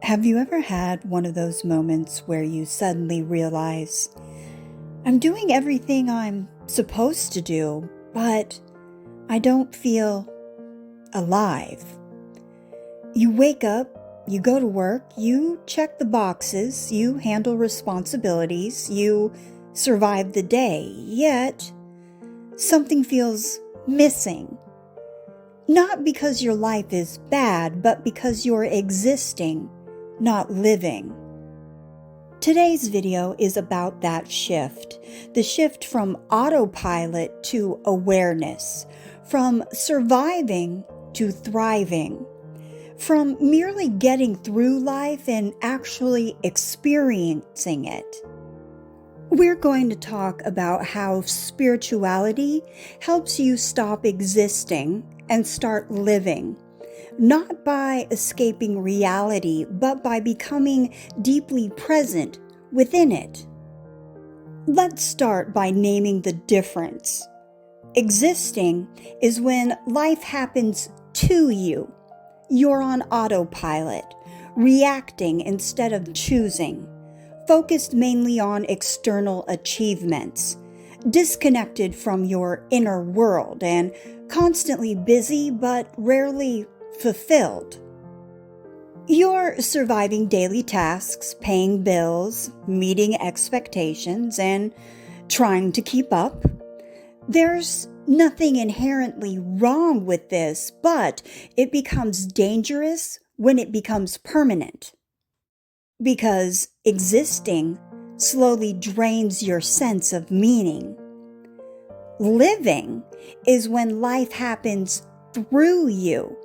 Have you ever had one of those moments where you suddenly realize, I'm doing everything I'm supposed to do, but I don't feel alive? You wake up, you go to work, you check the boxes, you handle responsibilities, you survive the day, yet something feels missing. Not because your life is bad, but because you're existing, not living. Today's video is about that shift, the shift from autopilot to awareness, from surviving to thriving, from merely getting through life and actually experiencing it. We're going to talk about how spirituality helps you stop existing and start living, not by escaping reality, but by becoming deeply present within it. Let's start by naming the difference. Existing is when life happens to you. You're on autopilot, reacting instead of choosing, focused mainly on external achievements, disconnected from your inner world, and constantly busy but rarely fulfilled. You're surviving daily tasks, paying bills, meeting expectations, and trying to keep up. There's nothing inherently wrong with this, but it becomes dangerous when it becomes permanent. Because existing slowly drains your sense of meaning. Living is when life happens through you.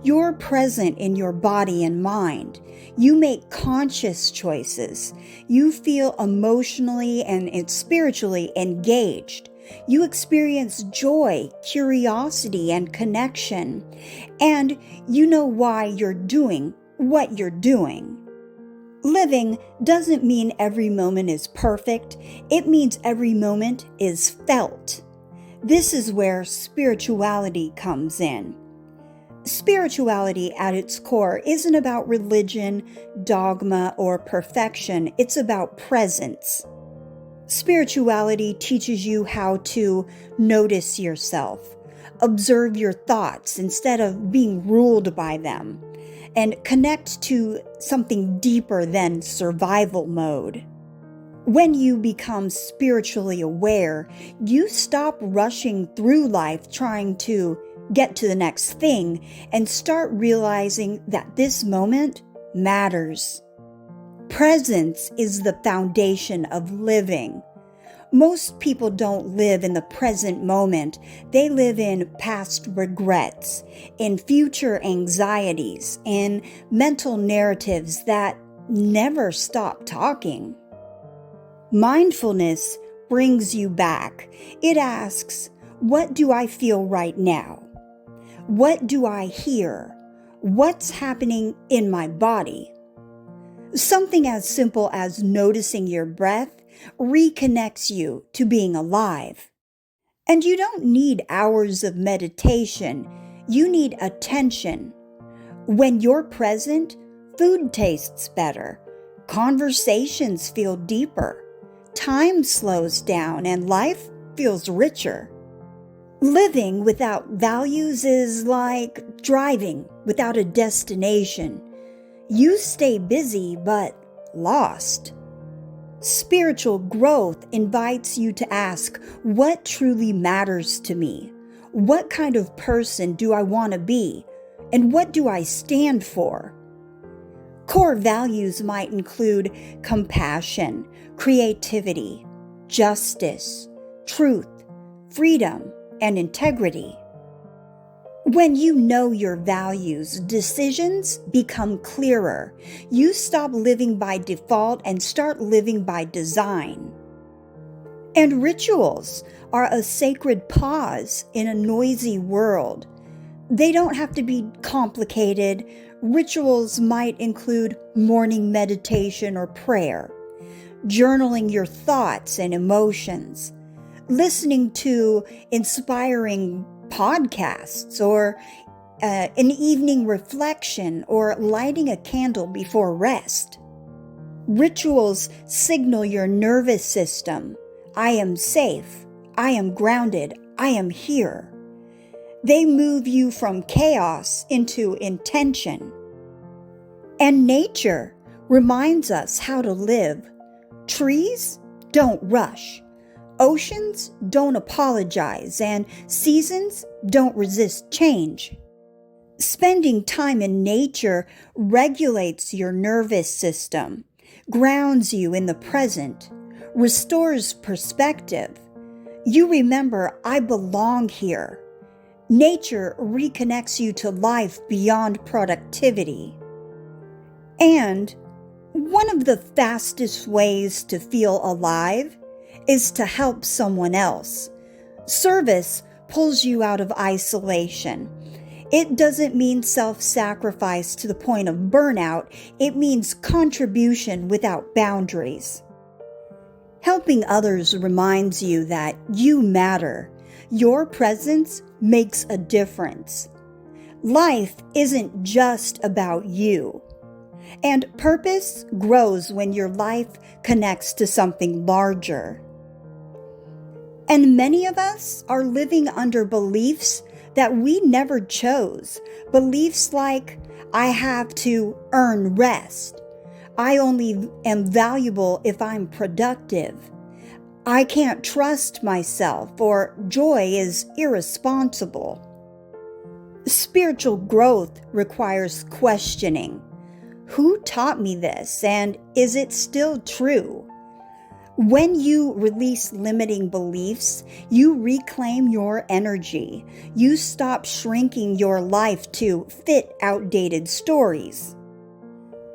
You're present in your body and mind. You make conscious choices. You feel emotionally and spiritually engaged. You experience joy, curiosity, and connection. And you know why you're doing what you're doing. Living doesn't mean every moment is perfect. It means every moment is felt. This is where spirituality comes in. Spirituality at its core isn't about religion, dogma, or perfection. It's about presence. Spirituality teaches you how to notice yourself, observe your thoughts instead of being ruled by them, and connect to something deeper than survival mode. When you become spiritually aware, you stop rushing through life trying to get to the next thing and start realizing that this moment matters. Presence is the foundation of living. Most people don't live in the present moment. They live in past regrets, in future anxieties, in mental narratives that never stop talking. Mindfulness brings you back. It asks, what do I feel right now? What do I hear? What's happening in my body? Something as simple as noticing your breath reconnects you to being alive. And you don't need hours of meditation. You need attention. When you're present, food tastes better. Conversations feel deeper. Time slows down and life feels richer. Living without values is like driving without a destination. You stay busy but lost. Spiritual growth invites you to ask, what truly matters to me? What kind of person do I want to be? And what do I stand for? Core values might include compassion, creativity, justice, truth, freedom, and integrity. When you know your values, decisions become clearer. You stop living by default and start living by design. And rituals are a sacred pause in a noisy world. They don't have to be complicated. Rituals might include morning meditation or prayer, journaling your thoughts and emotions, listening to inspiring podcasts, or an evening reflection or lighting a candle before rest. Rituals signal your nervous system. I am safe. I am grounded. I am here. They move you from chaos into intention. And nature reminds us how to live. Trees don't rush. Oceans don't apologize, and seasons don't resist change. Spending time in nature regulates your nervous system, grounds you in the present, restores perspective. You remember, I belong here. Nature reconnects you to life beyond productivity. And one of the fastest ways to feel alive is to help someone else. Service pulls you out of isolation. It doesn't mean self-sacrifice to the point of burnout. It means contribution without boundaries. Helping others reminds you that you matter. Your presence makes a difference. Life isn't just about you. And purpose grows when your life connects to something larger. And many of us are living under beliefs that we never chose. Beliefs like, I have to earn rest. I only am valuable if I'm productive. I can't trust myself, or joy is irresponsible. Spiritual growth requires questioning. Who taught me this, and is it still true? When you release limiting beliefs, you reclaim your energy. You stop shrinking your life to fit outdated stories.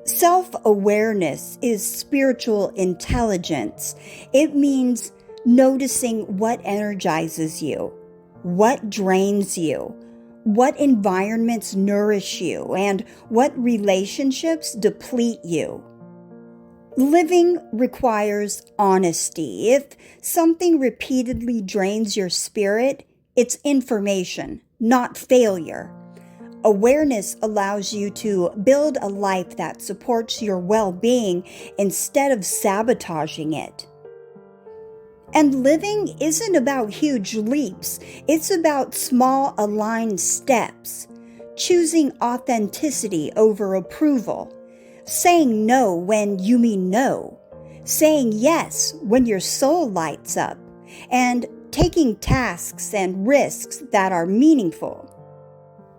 Self-awareness is spiritual intelligence. It means noticing what energizes you, what drains you, what environments nourish you, and what relationships deplete you. Living requires honesty. If something repeatedly drains your spirit, it's information, not failure. Awareness allows you to build a life that supports your well-being instead of sabotaging it. And living isn't about huge leaps. It's about small aligned steps, choosing authenticity over approval, saying no when you mean no, saying yes when your soul lights up, and taking tasks and risks that are meaningful.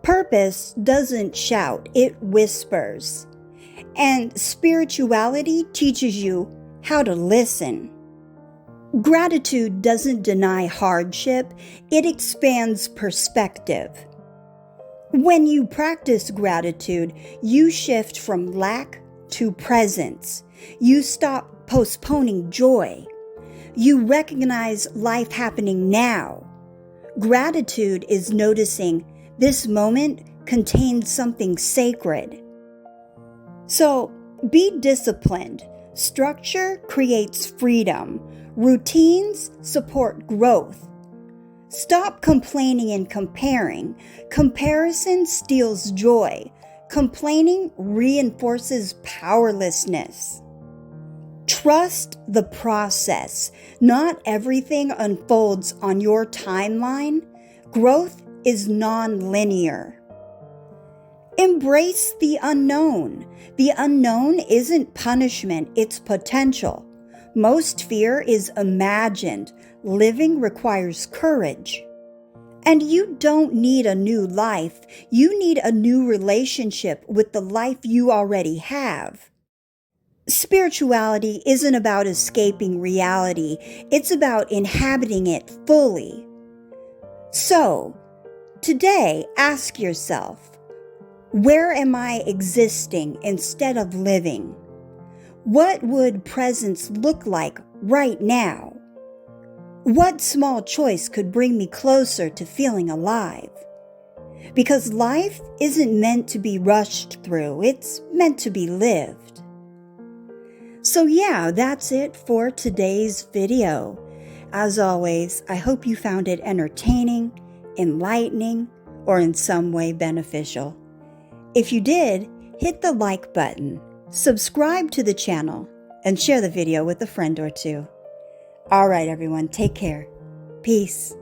Purpose doesn't shout, it whispers. And spirituality teaches you how to listen. Gratitude doesn't deny hardship, it expands perspective. When you practice gratitude, you shift from lack to presence. You stop postponing joy. You recognize life happening now. Gratitude is noticing this moment contains something sacred. So, be disciplined. Structure creates freedom. Routines support growth. Stop complaining and comparing. Comparison steals joy. Complaining reinforces powerlessness. Trust the process. Not everything unfolds on your timeline. Growth is non-linear. Embrace the unknown. The unknown isn't punishment, it's potential. Most fear is imagined. Living requires courage. And you don't need a new life. You need a new relationship with the life you already have. Spirituality isn't about escaping reality. It's about inhabiting it fully. So, today, ask yourself, where am I existing instead of living? What would presence look like right now? What small choice could bring me closer to feeling alive? Because life isn't meant to be rushed through, it's meant to be lived. So yeah, that's it for today's video. As always, I hope you found it entertaining, enlightening, or in some way beneficial. If you did, hit the like button, subscribe to the channel, and share the video with a friend or two. All right, everyone, take care. Peace.